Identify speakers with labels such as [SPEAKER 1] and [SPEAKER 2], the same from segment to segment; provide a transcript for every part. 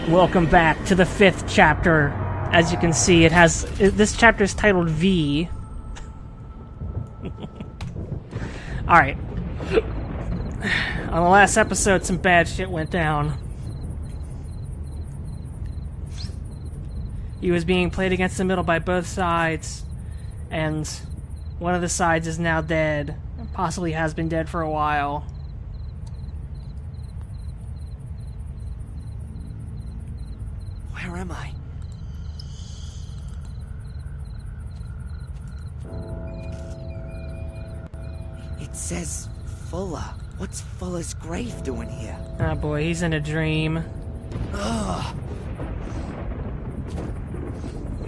[SPEAKER 1] Welcome back to the 5th chapter. As you can see, this chapter is titled V. Alright. On the last episode, some bad shit went down. He was being played against the middle by both sides, and one of the sides is now dead. Possibly has been dead for a while.
[SPEAKER 2] Where am I? It says Fuller. What's Fuller's grave doing here?
[SPEAKER 1] Oh boy, he's in a dream.
[SPEAKER 2] Ugh.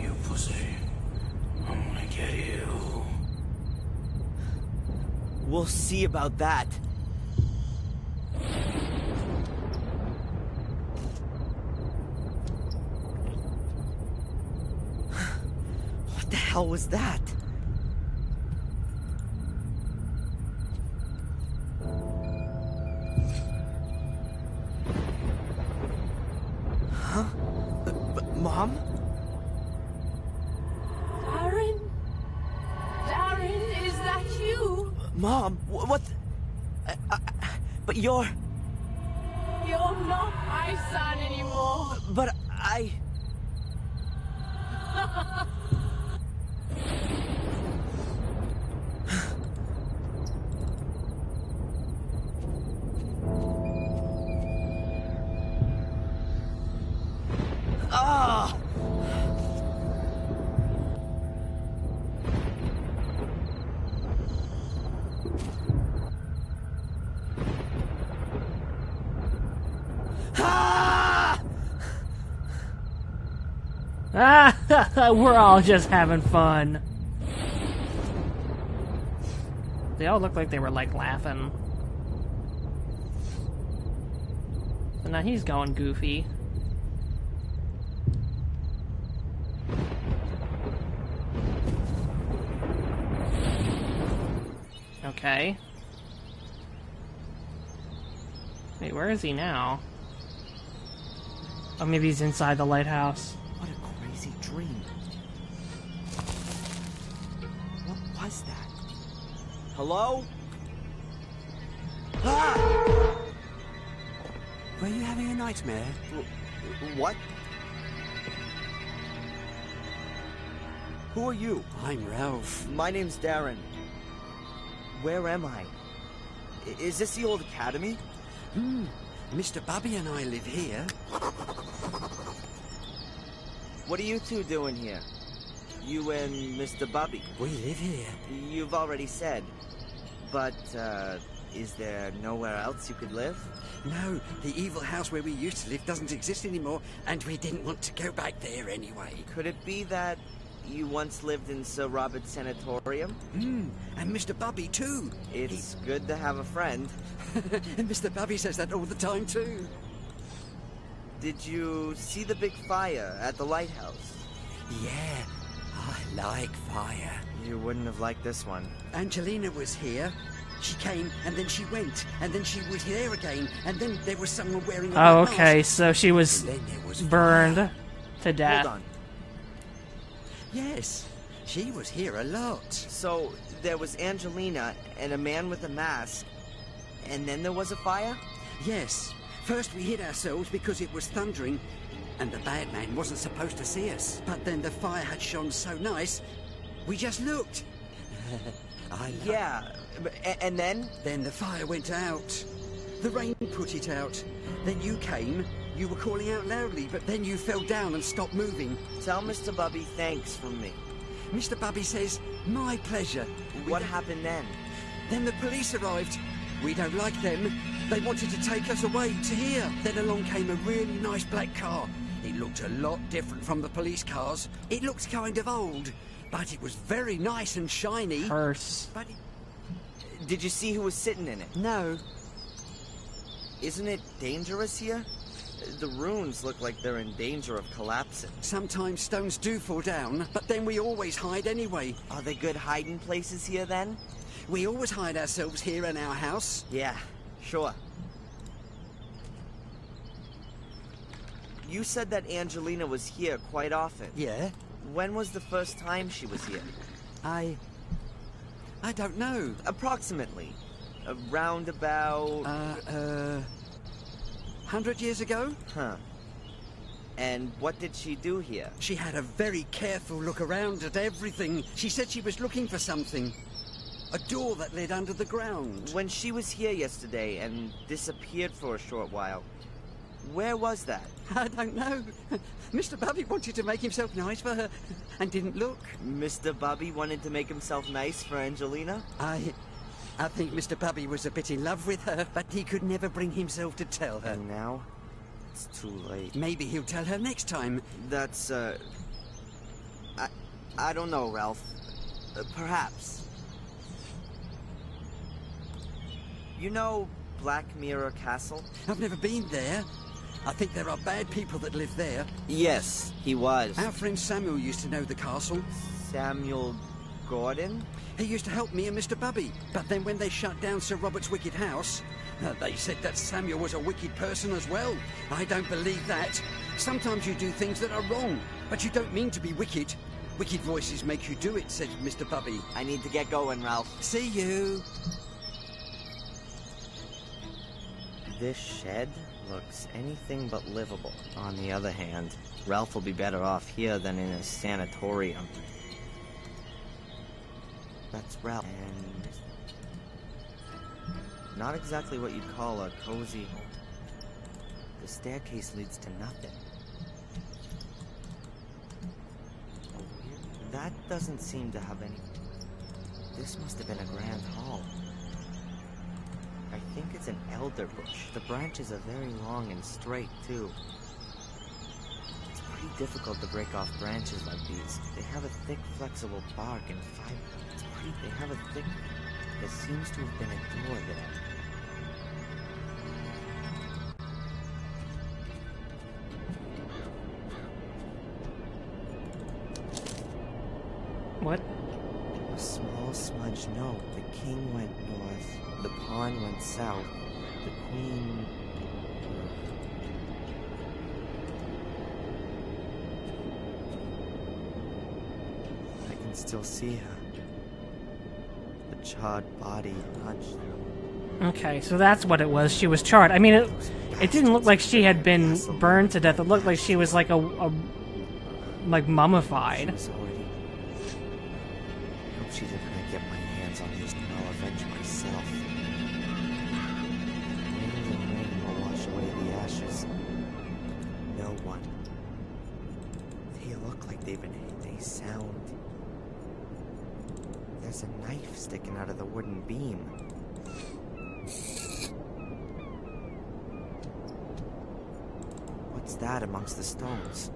[SPEAKER 3] You pussy. I'm gonna get you.
[SPEAKER 2] We'll see about that. What the hell was that? Huh? Mom?
[SPEAKER 4] Darren, is that you?
[SPEAKER 2] Mom, what? But you're
[SPEAKER 4] Not my son anymore.
[SPEAKER 2] But I... Ah!
[SPEAKER 1] We're all just having fun. They all look like they were like laughing. So now he's going goofy. Okay. Wait, where is he now? Oh, maybe he's inside the lighthouse.
[SPEAKER 2] What a crazy dream. What was that? Hello? Ah!
[SPEAKER 3] Were you having a nightmare?
[SPEAKER 2] What? Who are you?
[SPEAKER 3] I'm Ralph.
[SPEAKER 2] My name's Darren. Where am I? Is this the old academy?
[SPEAKER 3] Mr. Bubby and I live here.
[SPEAKER 2] What are you two doing here? You and Mr. Bobby.
[SPEAKER 3] We live here.
[SPEAKER 2] You've already said. But, is there nowhere else you could live?
[SPEAKER 3] No, the evil house where we used to live doesn't exist anymore, and we didn't want to go back there anyway.
[SPEAKER 2] Could it be that you once lived in Sir Robert's sanatorium?
[SPEAKER 3] And Mr. Bubby too.
[SPEAKER 2] It's good to have a friend.
[SPEAKER 3] And Mr. Bubby says that all the time too.
[SPEAKER 2] Did you see the big fire at the lighthouse?
[SPEAKER 3] Yeah, I like fire.
[SPEAKER 2] You wouldn't have liked this one.
[SPEAKER 3] Angelina was here. She came, and then she went, and then she was there again, and then there was someone wearing a
[SPEAKER 1] Oh,
[SPEAKER 3] white
[SPEAKER 1] okay,
[SPEAKER 3] mask.
[SPEAKER 1] so she was
[SPEAKER 3] And then there was
[SPEAKER 1] burned
[SPEAKER 3] fire.
[SPEAKER 1] to death.
[SPEAKER 2] Hold on.
[SPEAKER 3] Yes, she was here a lot.
[SPEAKER 2] So, there was Angelina and a man with a mask, and then there was a fire?
[SPEAKER 3] Yes. First we hid ourselves because it was thundering, and the bad man wasn't supposed to see us. But then the fire had shone so nice, we just looked.
[SPEAKER 2] Yeah, and then?
[SPEAKER 3] Then the fire went out. The rain put it out. Then you came. You were calling out loudly, but then you fell down and stopped moving.
[SPEAKER 2] Tell Mr. Bubby thanks from me.
[SPEAKER 3] Mr. Bubby says, my pleasure.
[SPEAKER 2] What happened then?
[SPEAKER 3] Then the police arrived. We don't like them. They wanted to take us away to here. Then along came a really nice black car. It looked a lot different from the police cars. It looked kind of old, but it was very nice and shiny.
[SPEAKER 1] Hearse.
[SPEAKER 3] But
[SPEAKER 2] Did you see who was sitting in it?
[SPEAKER 3] no.
[SPEAKER 2] Isn't it dangerous here? The ruins look like they're in danger of collapsing.
[SPEAKER 3] Sometimes stones do fall down, but then we always hide anyway.
[SPEAKER 2] Are they good hiding places here then?
[SPEAKER 3] We always hide ourselves here in our house.
[SPEAKER 2] Yeah, sure. You said that Angelina was here quite often.
[SPEAKER 3] Yeah?
[SPEAKER 2] When was the first time she was here?
[SPEAKER 3] I don't know.
[SPEAKER 2] Approximately. Around about...
[SPEAKER 3] 100 years ago?
[SPEAKER 2] Huh. And what did she do here?
[SPEAKER 3] She had a very careful look around at everything. She said she was looking for something. A door that led under the ground.
[SPEAKER 2] When she was here yesterday and disappeared for a short while, where was that?
[SPEAKER 3] I don't know. Mr. Bubby wanted to make himself nice for her and didn't look.
[SPEAKER 2] Mr. Bobby wanted to make himself nice for Angelina?
[SPEAKER 3] I think Mr. Bubby was a bit in love with her, but he could never bring himself to tell her.
[SPEAKER 2] And now, it's too late.
[SPEAKER 3] Maybe he'll tell her next time.
[SPEAKER 2] That's, I don't know, Ralph. Perhaps. You know Black Mirror Castle?
[SPEAKER 3] I've never been there. I think there are bad people that live there.
[SPEAKER 2] Yes, he was.
[SPEAKER 3] Our friend Samuel used to know the castle.
[SPEAKER 2] Samuel Gordon?
[SPEAKER 3] He used to help me and Mr. Bubby. But then when they shut down Sir Robert's wicked house, they said that Samuel was a wicked person as well. I don't believe that. Sometimes you do things that are wrong, but you don't mean to be wicked. Wicked voices make you do it, said Mr. Bubby.
[SPEAKER 2] I need to get going, Ralph.
[SPEAKER 3] See you.
[SPEAKER 2] This shed looks anything but livable. On the other hand, Ralph will be better off here than in a sanatorium. That's Ralph. And not exactly what you'd call a cozy home. The staircase leads to nothing. That doesn't seem to have any... This must have been a grand hall. I think it's an elder bush. The branches are very long and straight, too. It's pretty difficult to break off branches like these. They have a thick, flexible bark and fiber. It's pretty... They have a thick... There seems to have been a door there.
[SPEAKER 1] What?
[SPEAKER 2] A small smudged note. The king went north. The pawn went south. The queen... I can still see her. The charred body punched.
[SPEAKER 1] Okay, so that's what it was. She was charred. I mean, it didn't look like she had been burned to death. It looked like she was like like mummified.
[SPEAKER 2] She was already... I hope she's ever gonna get my hands on this, and I'll avenge myself. Wind and rain will wash away the ashes. No one. They look like they've been hit. They sound... There's a knife sticking out of the wooden beam. What's that amongst the stones?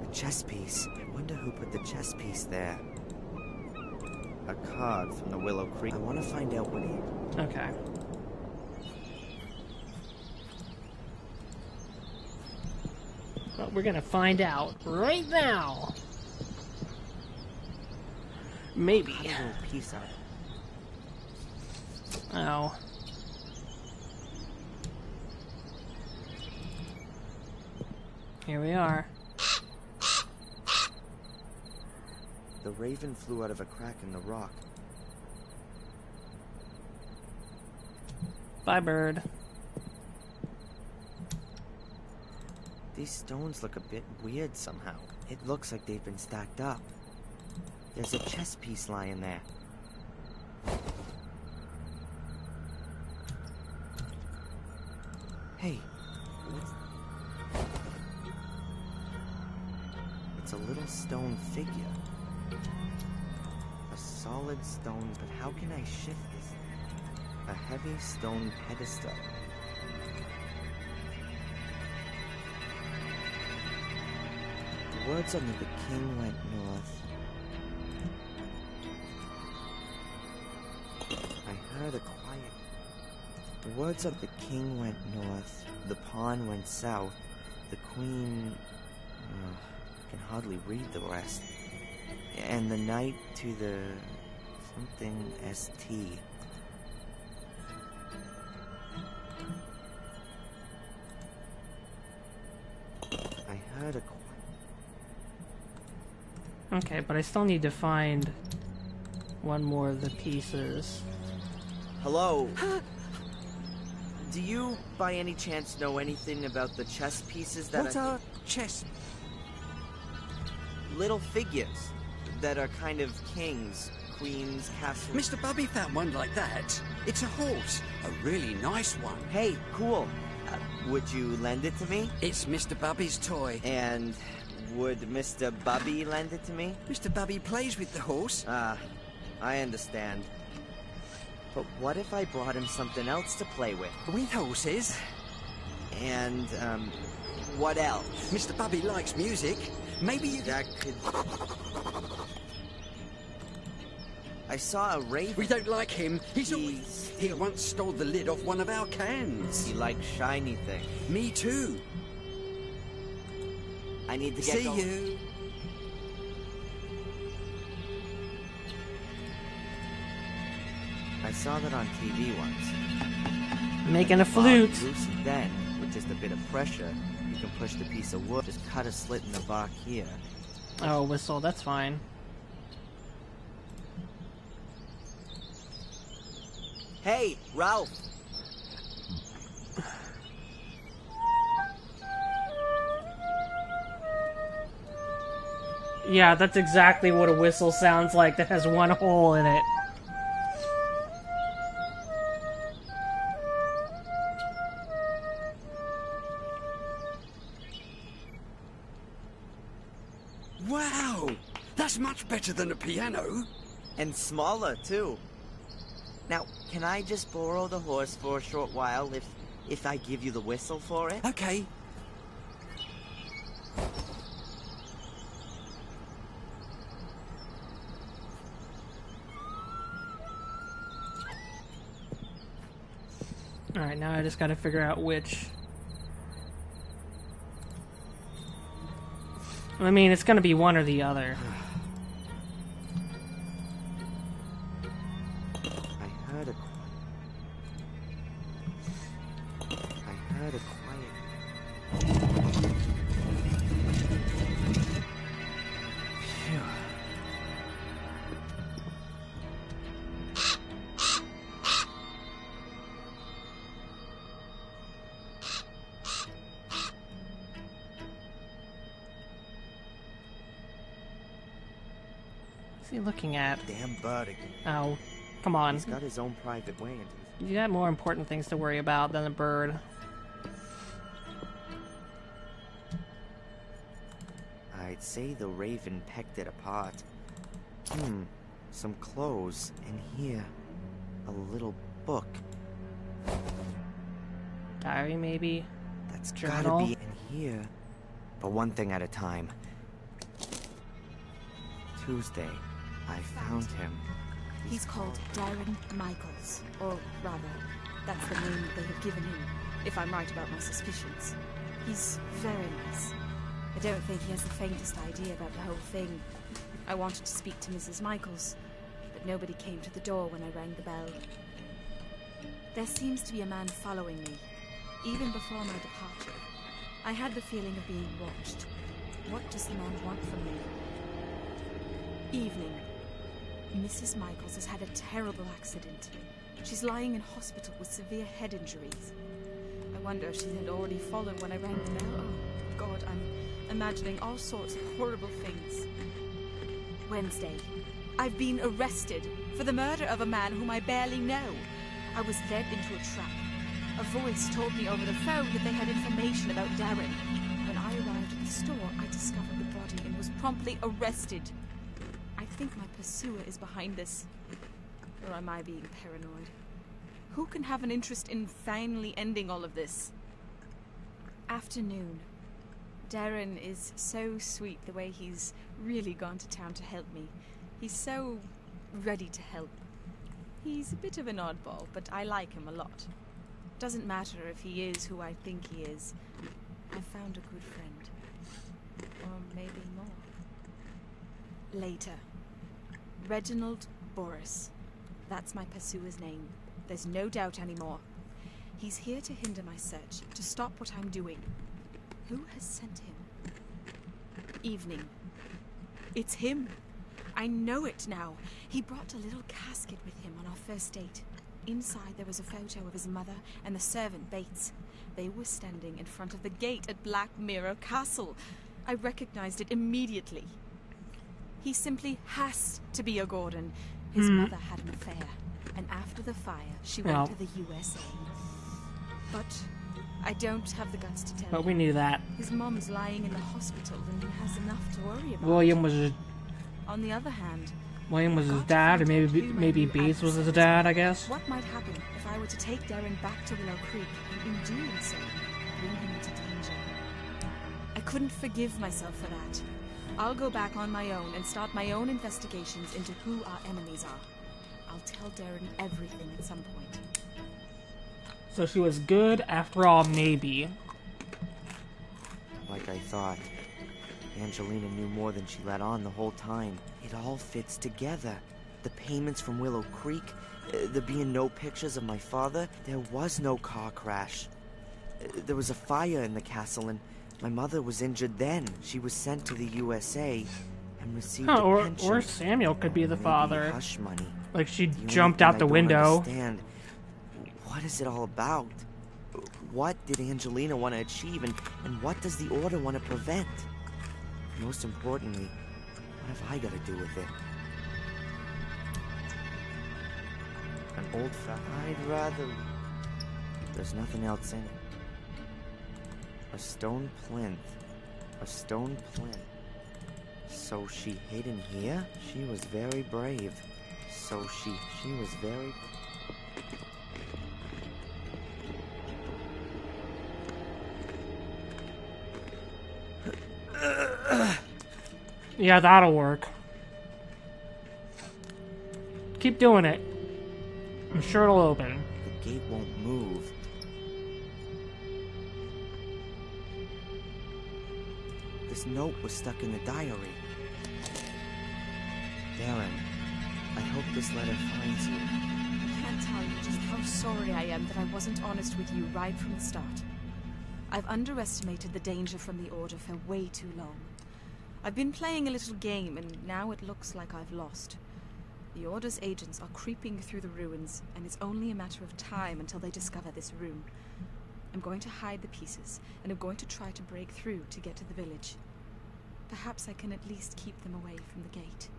[SPEAKER 2] A chess piece. I wonder who put the chess piece there. A card from the Willow Creek. I want to find out what he...
[SPEAKER 1] Okay. Well, we're gonna find out right now. Maybe.
[SPEAKER 2] Got a little piece out.
[SPEAKER 1] Oh. Here we are.
[SPEAKER 2] The raven flew out of a crack in the rock.
[SPEAKER 1] Bye, bird.
[SPEAKER 2] These stones look a bit weird somehow. It looks like they've been stacked up. There's a chess piece lying there. Hey, what's... It's a little stone figure. A solid stone, but how can I shift this? A heavy stone pedestal. The words under the king went north. I heard a quiet... The words of the king went north, the pawn went south, the queen... I can hardly read the rest. And the knight to the... something ST. heard a...
[SPEAKER 1] Okay, but I still need to find one more of the pieces.
[SPEAKER 2] Hello? Do you, by any chance, know anything about the chess pieces that
[SPEAKER 3] What are chess?
[SPEAKER 2] Little figures that are kind of kings, queens, castles...
[SPEAKER 3] Mr. Bubby found one like that. It's a horse. A really nice one.
[SPEAKER 2] Hey, cool. Would you lend it to me?
[SPEAKER 3] It's Mr. Bubby's toy.
[SPEAKER 2] And would Mr. Bubby lend it to me?
[SPEAKER 3] Mr. Bubby plays with the horse.
[SPEAKER 2] Ah, I understand. But what if I brought him something else to play with?
[SPEAKER 3] With horses?
[SPEAKER 2] And, what else?
[SPEAKER 3] Mr. Bubby likes music. Maybe you...
[SPEAKER 2] That could... I saw a raven.
[SPEAKER 3] We don't like him. He once stole the lid off one of our cans.
[SPEAKER 2] He likes shiny things.
[SPEAKER 3] Me too.
[SPEAKER 2] I need to get
[SPEAKER 3] See
[SPEAKER 2] going.
[SPEAKER 3] you.
[SPEAKER 2] I saw that on TV once.
[SPEAKER 1] Making a flute.
[SPEAKER 2] Loose, and then, with just a bit of pressure, you can push the piece of wood. Just cut a slit in the bark here.
[SPEAKER 1] Oh, whistle, that's fine.
[SPEAKER 2] Hey, Ralph!
[SPEAKER 1] Yeah, that's exactly what a whistle sounds like that has one hole in it.
[SPEAKER 3] Wow! That's much better than a piano.
[SPEAKER 2] And smaller, too. Now, can I just borrow the horse for a short while if I give you the whistle for it?
[SPEAKER 3] Okay.
[SPEAKER 1] Alright, now I just gotta figure out which. I mean, it's gonna be one or the other.
[SPEAKER 2] I heard a quiet... Phew.
[SPEAKER 1] What's he looking at?
[SPEAKER 2] Damn bird again.
[SPEAKER 1] Oh, come on.
[SPEAKER 2] He's got his own private way into this.
[SPEAKER 1] You got more important things to worry about than a bird.
[SPEAKER 2] I'd say the raven pecked it apart. Some clothes, and here, a little book.
[SPEAKER 1] Diary, maybe?
[SPEAKER 2] That's
[SPEAKER 1] Journal?
[SPEAKER 2] gotta be in here. But one thing at a time. Tuesday, I found him.
[SPEAKER 5] He's called Darren Michaels, or rather, that's the name they have given him, if I'm right about my suspicions. He's very nice. I don't think he has the faintest idea about the whole thing. I wanted to speak to Mrs. Michaels, but nobody came to the door when I rang the bell. There seems to be a man following me, even before my departure. I had the feeling of being watched. What does the man want from me? Evening. Mrs. Michaels has had a terrible accident. She's lying in hospital with severe head injuries. I wonder if she had already fallen when I rang the bell. Oh, God, I'm imagining all sorts of horrible things. Wednesday. I've been arrested for the murder of a man whom I barely know. I was led into a trap. A voice told me over the phone that they had information about Darren. When I arrived at the store, I discovered the body and was promptly arrested. I think my pursuer is behind this. Or am I being paranoid? Who can have an interest in finally ending all of this? Afternoon. Darren is so sweet the way he's really gone to town to help me. He's so ready to help. He's a bit of an oddball, but I like him a lot. Doesn't matter if he is who I think he is. I've found a good friend. Or maybe more. Later. Reginald Boris. That's my pursuer's name. There's no doubt anymore. He's here to hinder my search, to stop what I'm doing. Who has sent him? evening. It's him. I know it now. He brought a little casket with him on our first date. Inside there was a photo of his mother and the servant Bates. They were standing in front of the gate at Black Mirror Castle. I recognized it immediately. He simply has to be a Gordon. His mother had an affair, and after the fire, she went to the USA. But I don't have the guts to tell you.
[SPEAKER 1] But we knew that.
[SPEAKER 5] His mom's lying in the hospital, and he has enough to worry about.
[SPEAKER 1] William was his
[SPEAKER 5] On the other hand,
[SPEAKER 1] dad, or maybe Bates was his dad, I guess.
[SPEAKER 5] what might happen if I were to take Darren back to Willow Creek, and in doing so, bring him into danger? I couldn't forgive myself for that. I'll go back on my own and start my own investigations into who our enemies are. I'll tell Darren everything at some point.
[SPEAKER 1] So she was good after all, maybe.
[SPEAKER 2] Like I thought. Angelina knew more than she let on the whole time. It all fits together. The payments from Willow Creek, there being no pictures of my father, there was no car crash. There was a fire in the castle and my mother was injured then. She was sent to the USA and received a pension.
[SPEAKER 1] Or Samuel could be the father.
[SPEAKER 2] Hush money.
[SPEAKER 1] Like she
[SPEAKER 2] The only
[SPEAKER 1] jumped
[SPEAKER 2] thing
[SPEAKER 1] out
[SPEAKER 2] I
[SPEAKER 1] the
[SPEAKER 2] don't
[SPEAKER 1] window.
[SPEAKER 2] understand, what is it all about? What did Angelina want to achieve and what does the Order want to prevent? Most importantly, what have I got to do with it? An old I'd rather... There's nothing else in it. A stone plinth. A stone plinth. So she hid in here? She was very brave. So she was very...
[SPEAKER 1] Yeah, that'll work. Keep doing it. I'm sure it'll open.
[SPEAKER 2] The gate won't move. This note was stuck in the diary. Darren, I hope this letter finds you.
[SPEAKER 5] I can't tell you just how sorry I am that I wasn't honest with you right from the start. I've underestimated the danger from the Order for way too long. I've been playing a little game, and now it looks like I've lost. The Order's agents are creeping through the ruins, and it's only a matter of time until they discover this room. I'm going to hide the pieces, and I'm going to try to break through to get to the village. Perhaps I can at least keep them away from the gate.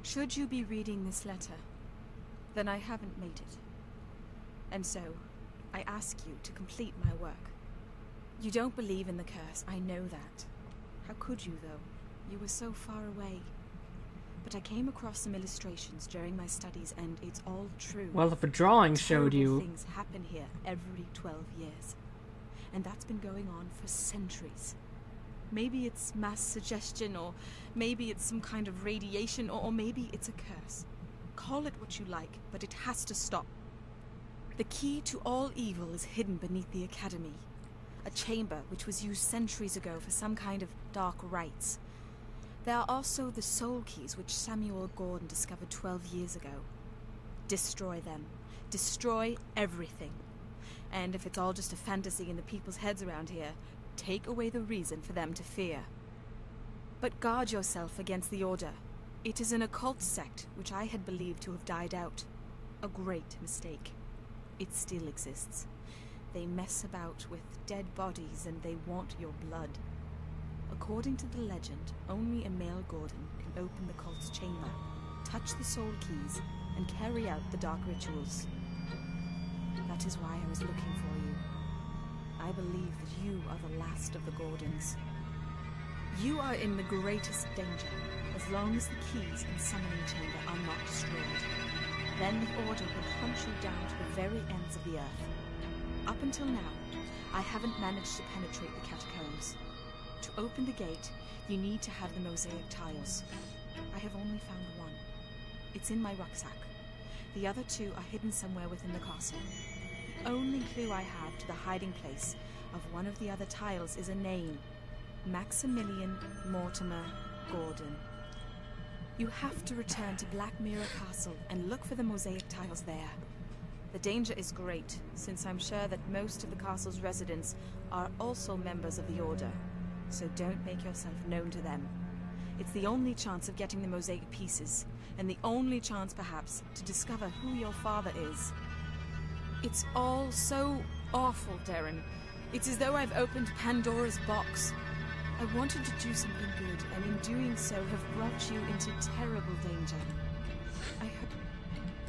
[SPEAKER 5] Should you be reading this letter, then I haven't made it. And so, I ask you to complete my work. You don't believe in the curse, I know that. How could you, though? You were so far away. But I came across some illustrations during my studies, and it's all true.
[SPEAKER 1] Well, if a drawing showed
[SPEAKER 5] Terrible
[SPEAKER 1] you...
[SPEAKER 5] things happen here every 12 years. And that's been going on for centuries. Maybe it's mass suggestion, or maybe it's some kind of radiation, or maybe it's a curse. Call it what you like, but it has to stop. The key to all evil is hidden beneath the Academy. A chamber which was used centuries ago for some kind of dark rites. There are also the soul keys which Samuel Gordon discovered 12 years ago. Destroy them. Destroy everything. And if it's all just a fantasy in the people's heads around here, take away the reason for them to fear. But guard yourself against the Order. It is an occult sect which I had believed to have died out. A great mistake. It still exists. They mess about with dead bodies and they want your blood. According to the legend, only a male Gordon can open the cult's chamber, touch the soul keys, and carry out the dark rituals. That is why I was looking for you. I believe that you are the last of the Gordons. You are in the greatest danger as long as the keys in Summoning Chamber are not destroyed. Then the Order will hunt you down to the very ends of the earth. Up until now, I haven't managed to penetrate the catacombs. To open the gate, you need to have the mosaic tiles. I have only found one. It's in my rucksack. The other two are hidden somewhere within the castle. The only clue I have to the hiding place of one of the other tiles is a name. Maximilian Mortimer Gordon. You have to return to Black Mirror Castle and look for the mosaic tiles there. The danger is great, since I'm sure that most of the castle's residents are also members of the Order. so don't make yourself known to them. It's the only chance of getting the mosaic pieces, and the only chance, perhaps, to discover who your father is. It's all so awful, Darren. It's as though I've opened Pandora's box. I wanted to do something good, and in doing so have brought you into terrible danger. I hope...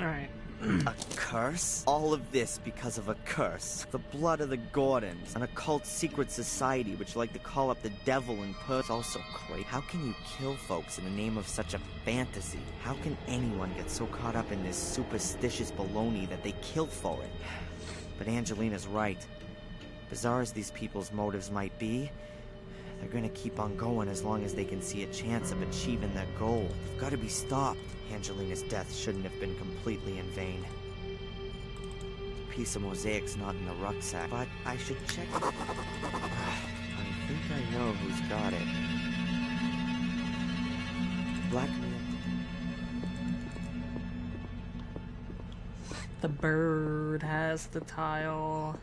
[SPEAKER 1] Alright.
[SPEAKER 2] A curse? All of this because of a curse. The blood of the Gordons, an occult secret society which like to call up the devil in person. Also crazy. How can you kill folks in the name of such a fantasy? How can anyone get so caught up in this superstitious baloney that they kill for it? But Angelina's right. Bizarre as these people's motives might be, they're gonna keep on going as long as they can see a chance of achieving their goal. They've gotta be stopped. Angelina's death shouldn't have been completely in vain. The piece of mosaic's not in the rucksack, but I should check it. I think I know who's got it. Black man.
[SPEAKER 1] The bird has the tile.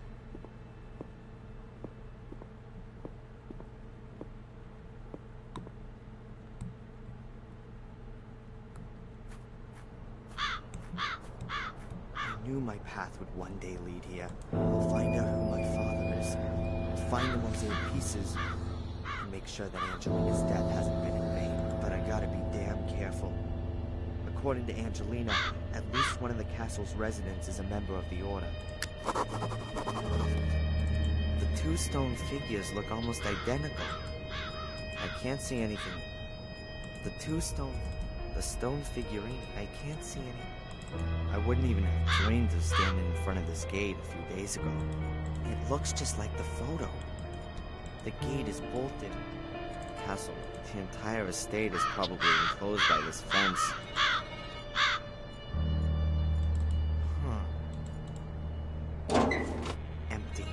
[SPEAKER 2] I knew my path would one day lead here. I'll find out who my father is, find the mosaic pieces, and make sure that Angelina's death hasn't been in vain. But I gotta be damn careful. According to Angelina, at least one of the castle's residents is a member of the Order. The two stone figures look almost identical. I can't see anything. The stone figurine, I can't see any. I wouldn't even have dreamed of standing in front of this gate a few days ago. It looks just like the photo. The gate is bolted. Castle, the entire estate is probably enclosed by this fence. Empty.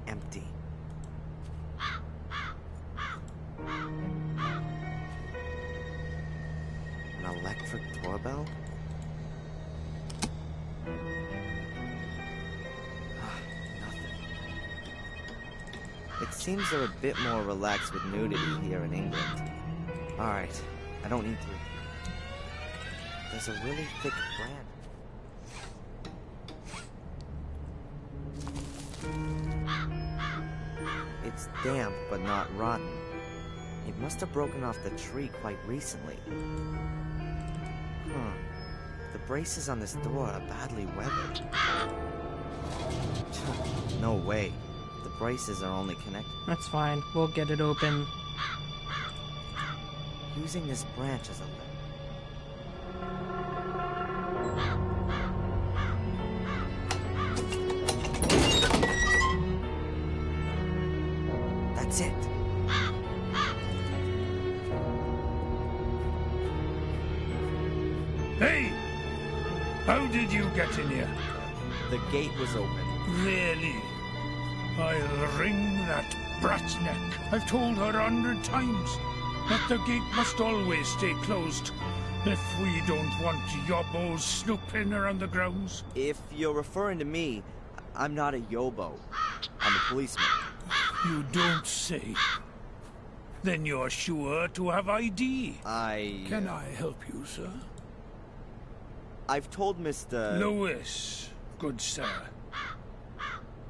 [SPEAKER 2] Empty. An electric doorbell? Nothing. It seems they're a bit more relaxed with nudity here in England. Alright, I don't need to. There's a really thick branch. It's damp, but not rotten. It must have broken off the tree quite recently. The braces on this door are badly weathered. No way. The braces are only connected.
[SPEAKER 1] That's fine. We'll get it open.
[SPEAKER 2] Using this branch as a lever. That's it.
[SPEAKER 6] Hey! How did you get in here?
[SPEAKER 2] The gate was open.
[SPEAKER 6] Really? I'll wring that brat's neck. I've told her 100 times that the gate must always stay closed if we don't want yobbos snooping around the grounds.
[SPEAKER 2] If you're referring to me, I'm not a yobo. I'm a policeman.
[SPEAKER 6] You don't say. Then you're sure to have ID.
[SPEAKER 2] Can
[SPEAKER 6] I help you, sir?
[SPEAKER 2] I've told Mr.
[SPEAKER 6] Lewis, good sir.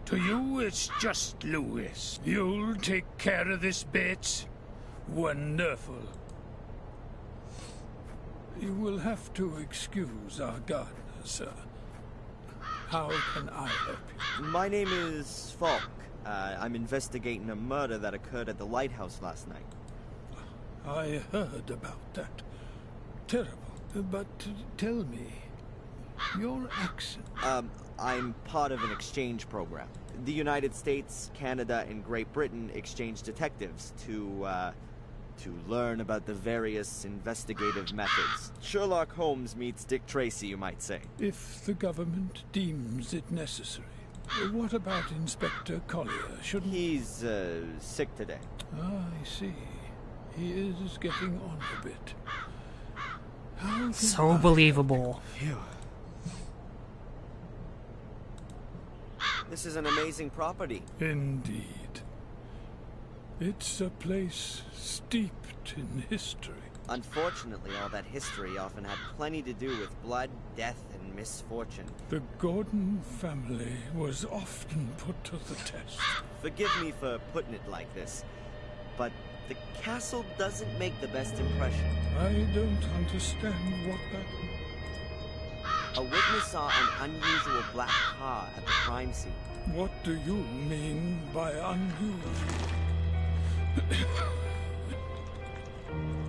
[SPEAKER 6] To you, it's just Lewis. You'll take care of this bit. Wonderful. You will have to excuse our gardener, sir. How can I help you?
[SPEAKER 2] My name is Falk. I'm investigating a murder that occurred at the lighthouse last night.
[SPEAKER 6] I heard about that. Terrible. But tell me, your accent...
[SPEAKER 2] I'm part of an exchange program. The United States, Canada, and Great Britain exchange detectives to learn about the various investigative methods. Sherlock Holmes meets Dick Tracy, you might say.
[SPEAKER 6] If the government deems it necessary. What about Inspector Collier? Shouldn't...
[SPEAKER 2] He's, sick today.
[SPEAKER 6] Ah, I see. He is getting on a bit. How
[SPEAKER 1] So believable.
[SPEAKER 2] Phew. This is an amazing property.
[SPEAKER 6] Indeed. It's a place steeped in history.
[SPEAKER 2] Unfortunately, all that history often had plenty to do with blood, death, and misfortune.
[SPEAKER 6] The Gordon family was often put to the test.
[SPEAKER 2] Forgive me for putting it like this, but the castle doesn't make the best impression.
[SPEAKER 6] I don't understand what that...
[SPEAKER 2] A witness saw an unusual black car at the crime scene.
[SPEAKER 6] What do you mean by unusual?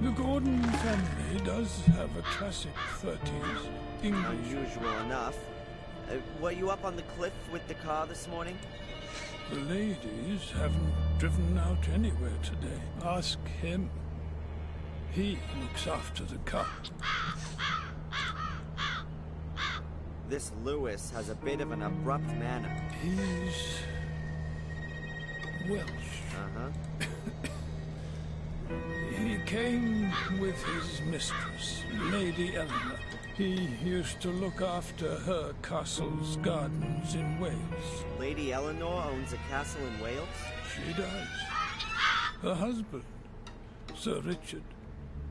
[SPEAKER 6] The Gordon family does have a classic 30s English...
[SPEAKER 2] Unusual enough. Were you up on the cliff with the car this morning?
[SPEAKER 6] The ladies haven't driven out anywhere today. Ask him. He looks after the car.
[SPEAKER 2] This Lewis has a bit of an abrupt manner.
[SPEAKER 6] He's... Welsh.
[SPEAKER 2] Uh-huh.
[SPEAKER 6] He came with his mistress, Lady Eleanor. He used to look after her castle's gardens in Wales.
[SPEAKER 2] Lady Eleanor owns a castle in Wales?
[SPEAKER 6] She does. Her husband, Sir Richard,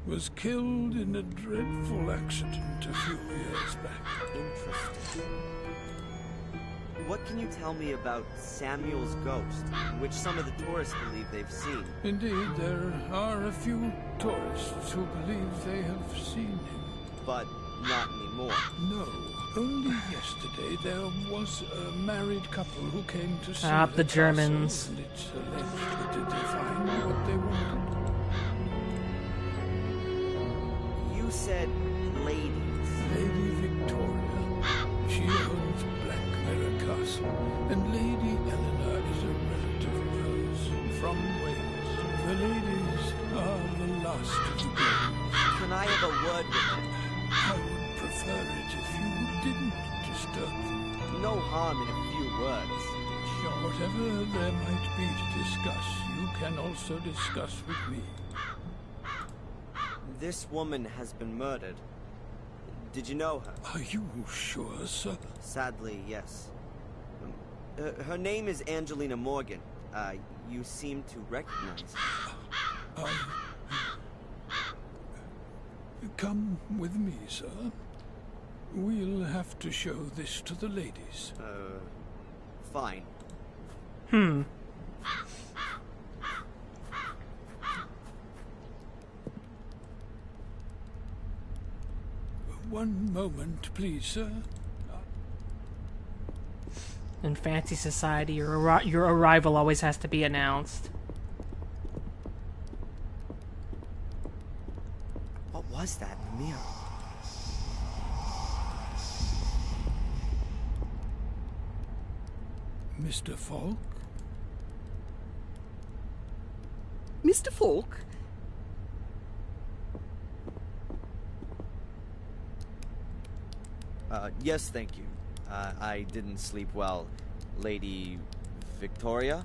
[SPEAKER 6] was killed in a dreadful accident a few years back.
[SPEAKER 2] Interesting. What can you tell me about Samuel's ghost, which some of the tourists believe they've seen?
[SPEAKER 6] Indeed, there are a few tourists who believe they have seen him.
[SPEAKER 2] But not anymore.
[SPEAKER 6] No. Only yesterday there was a married couple who came to see
[SPEAKER 1] the Germans.
[SPEAKER 6] castle, and it's alleged that they find what they wanted.
[SPEAKER 2] You said ladies.
[SPEAKER 6] Lady Victoria. She owns Black Mirror Castle, and Lady Eleanor is a relative of hers from Wales. The ladies are the last of the Gordons.
[SPEAKER 2] Can I have a word with them?
[SPEAKER 6] I would prefer it if you didn't disturb them.
[SPEAKER 2] No harm in a few words.
[SPEAKER 6] Sure, whatever there might be to discuss, you can also discuss with me.
[SPEAKER 2] This woman has been murdered. Did you know her?
[SPEAKER 6] Are you sure, sir?
[SPEAKER 2] Sadly, yes. Her name is Angelina Morgan. You seem to recognize her.
[SPEAKER 6] Come with me, sir. We'll have to show this to the ladies.
[SPEAKER 2] Fine.
[SPEAKER 6] One moment, please, sir.
[SPEAKER 1] In fancy society, your arrival always has to be announced.
[SPEAKER 2] What was that mirror?
[SPEAKER 6] Mr. Falk?
[SPEAKER 7] Mr. Falk?
[SPEAKER 2] Yes, thank you. I didn't sleep well. Lady Victoria?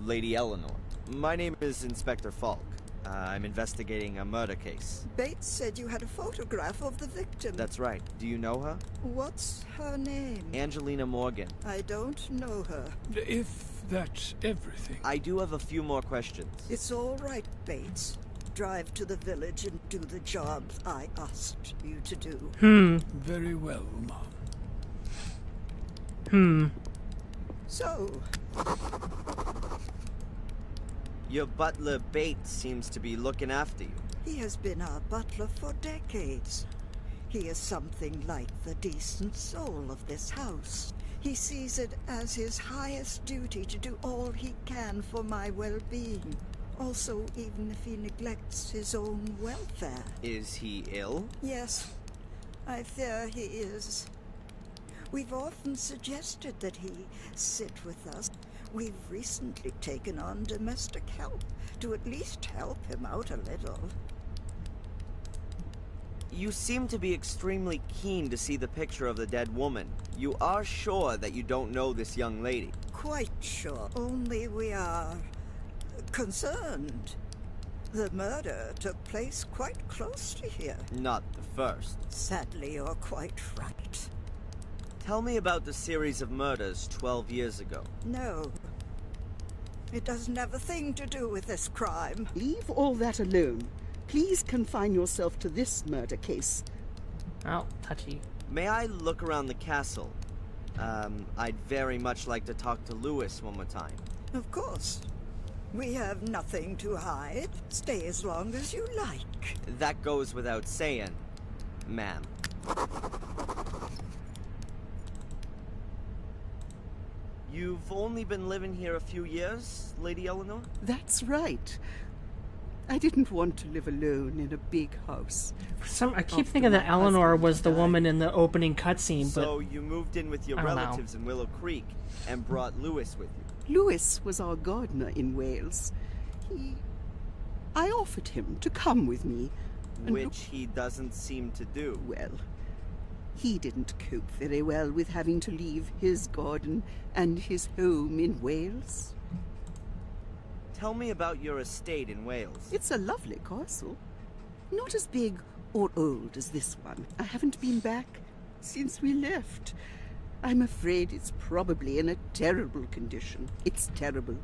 [SPEAKER 2] Lady Eleanor. My name is Inspector Falk. I'm investigating a murder case.
[SPEAKER 7] Bates said you had a photograph of the victim.
[SPEAKER 2] That's right. Do you know her?
[SPEAKER 7] What's her name?
[SPEAKER 2] Angelina Morgan.
[SPEAKER 7] I don't know her.
[SPEAKER 6] If that's everything.
[SPEAKER 2] I do have a few more questions.
[SPEAKER 7] It's all right, Bates. Drive to the village and do the job I asked you to do.
[SPEAKER 6] Very well, Mom.
[SPEAKER 7] So,
[SPEAKER 2] Your butler Bates seems to be looking after you.
[SPEAKER 7] he has been our butler for decades. He is something like the decent soul of this house. He sees it as his highest duty to do all he can for my well-being. Also, even if he neglects his own welfare.
[SPEAKER 2] Is he ill?
[SPEAKER 7] Yes, I fear he is. We've often suggested that he sit with us. We've recently taken on domestic help to at least help him out a little.
[SPEAKER 2] You seem to be extremely keen to see the picture of the dead woman. You are sure that you don't know this young lady?
[SPEAKER 7] Quite sure. Only we are concerned. The murder took place quite close to here.
[SPEAKER 2] Not the first.
[SPEAKER 7] Sadly, you're quite right.
[SPEAKER 2] Tell me about the series of murders 12 years ago.
[SPEAKER 7] No. It doesn't have a thing to do with this crime.
[SPEAKER 8] Leave all that alone. Please confine yourself to this murder case.
[SPEAKER 1] Oh, touchy.
[SPEAKER 2] May I look around the castle? I'd very much like to talk to Lewis one more time.
[SPEAKER 7] Of course. We have nothing to hide. Stay as long as you like.
[SPEAKER 2] That goes without saying, ma'am. You've only been living here a few years, Lady Eleanor?
[SPEAKER 8] That's right. I didn't want to live alone in a big house.
[SPEAKER 1] I keep thinking that Eleanor was the
[SPEAKER 8] died.
[SPEAKER 1] woman in the opening cutscene, but
[SPEAKER 2] So you moved in with your
[SPEAKER 1] I don't know.
[SPEAKER 2] relatives in Willow Creek and brought Lewis with you?
[SPEAKER 8] Lewis was our gardener in Wales. I offered him to come with me. and
[SPEAKER 2] Which he doesn't seem to do.
[SPEAKER 8] Well, he didn't cope very well with having to leave his garden and his home in Wales.
[SPEAKER 2] Tell me about your estate in Wales.
[SPEAKER 8] It's a lovely castle. Not as big or old as this one. I haven't been back since we left. I'm afraid it's probably in a terrible condition. It's terrible.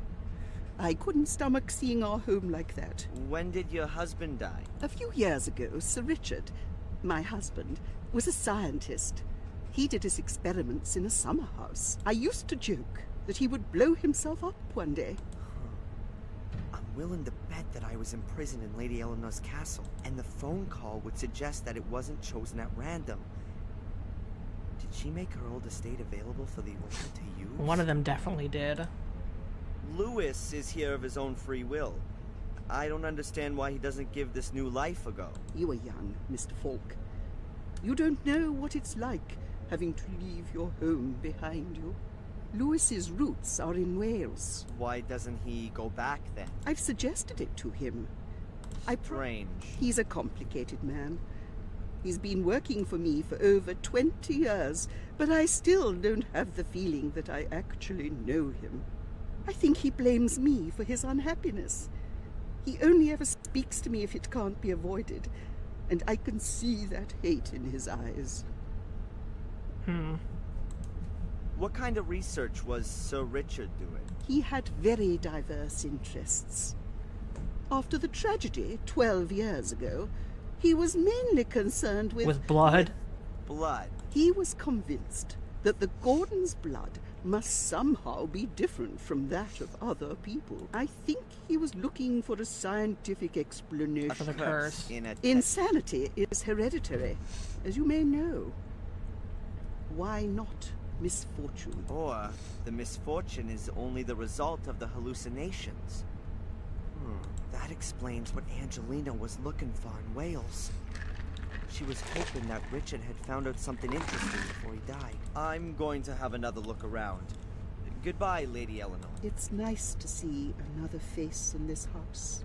[SPEAKER 8] I couldn't stomach seeing our home like that.
[SPEAKER 2] When did your husband die?
[SPEAKER 8] A few years ago, Sir Richard, my husband, was a scientist. He did his experiments in a summer house. I used to joke that he would blow himself up one day.
[SPEAKER 2] I'm willing to bet that I was imprisoned in Lady Eleanor's castle, and the phone call would suggest that it wasn't chosen at random. Did she make her old estate available for the owner to use?
[SPEAKER 1] one of them definitely did.
[SPEAKER 2] Lewis is here of his own free will. I don't understand why he doesn't give this new life a go.
[SPEAKER 8] You are young, Mr. Falk. You don't know what it's like having to leave your home behind you. Lewis's roots are in Wales.
[SPEAKER 2] Why doesn't he go back then?
[SPEAKER 8] I've suggested it to him.
[SPEAKER 2] Strange.
[SPEAKER 8] He's a complicated man. He's been working for me for over 20 years, but I still don't have the feeling that I actually know him. I think he blames me for his unhappiness. He only ever speaks to me if it can't be avoided, and I can see that hate in his eyes.
[SPEAKER 2] What kind of research was Sir Richard doing?
[SPEAKER 8] He had very diverse interests. After the tragedy 12 years ago, he was mainly concerned
[SPEAKER 1] With blood?
[SPEAKER 2] Blood.
[SPEAKER 8] He was convinced that the Gordons' blood must somehow be different from that of other people. I think he was looking for a scientific explanation.
[SPEAKER 1] For the curse.
[SPEAKER 8] Insanity is hereditary, as you may know. Why not misfortune?
[SPEAKER 2] Or the misfortune is only the result of the hallucinations. That explains what Angelina was looking for in Wales. She was hoping that Richard had found out something interesting before he died. I'm going to have another look around. Goodbye, Lady Eleanor.
[SPEAKER 8] It's nice to see another face in this house.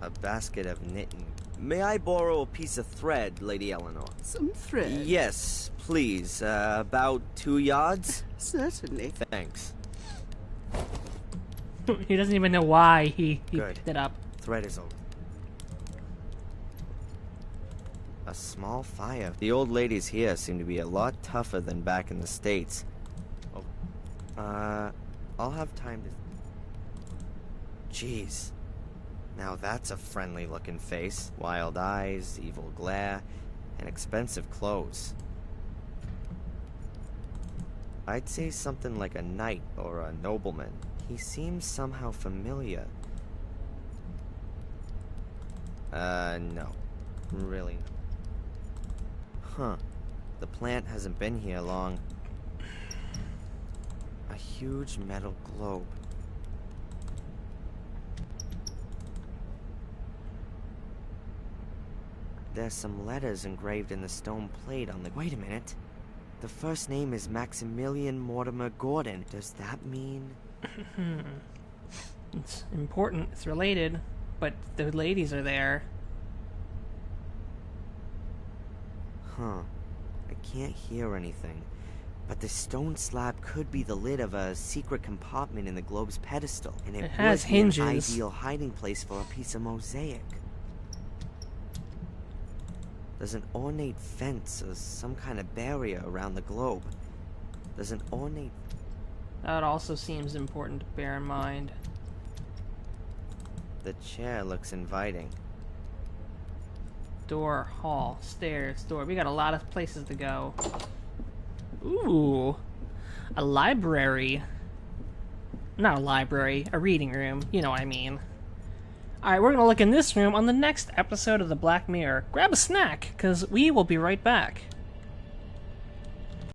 [SPEAKER 2] A basket of knitting. May I borrow a piece of thread, Lady Eleanor?
[SPEAKER 8] Some thread?
[SPEAKER 2] Yes, please. About 2 yards?
[SPEAKER 8] Certainly.
[SPEAKER 2] Thanks.
[SPEAKER 1] He doesn't even know why he
[SPEAKER 2] Good.
[SPEAKER 1] picked it up.
[SPEAKER 2] Thread is over. A small fire. The old ladies here seem to be a lot tougher than back in the States. Oh. I'll have time to... Jeez. Now that's a friendly-looking face. Wild eyes, evil glare, and expensive clothes. I'd say something like a knight or a nobleman. He seems somehow familiar. No. Really. Huh. The plant hasn't been here long. A huge metal globe. There's some letters engraved in the stone plate on the... Wait a minute. The first name is Maximilian Mortimer Gordon. Does that mean...
[SPEAKER 1] It's important. It's related. But the ladies are there.
[SPEAKER 2] Huh. I can't hear anything. But the stone slab could be the lid of a secret compartment in the globe's pedestal. And it
[SPEAKER 1] has
[SPEAKER 2] would be an
[SPEAKER 1] hinges.
[SPEAKER 2] ideal hiding place for a piece of mosaic. There's an ornate fence or some kind of barrier around the globe. There's an ornate...
[SPEAKER 1] That also seems important to bear in mind.
[SPEAKER 2] The chair looks inviting.
[SPEAKER 1] Door, hall, stairs, door. We got a lot of places to go. Ooh. A library. Not a library, a reading room. You know what I mean. Alright, we're gonna look in this room on the next episode of the Black Mirror. Grab a snack, because we will be right back.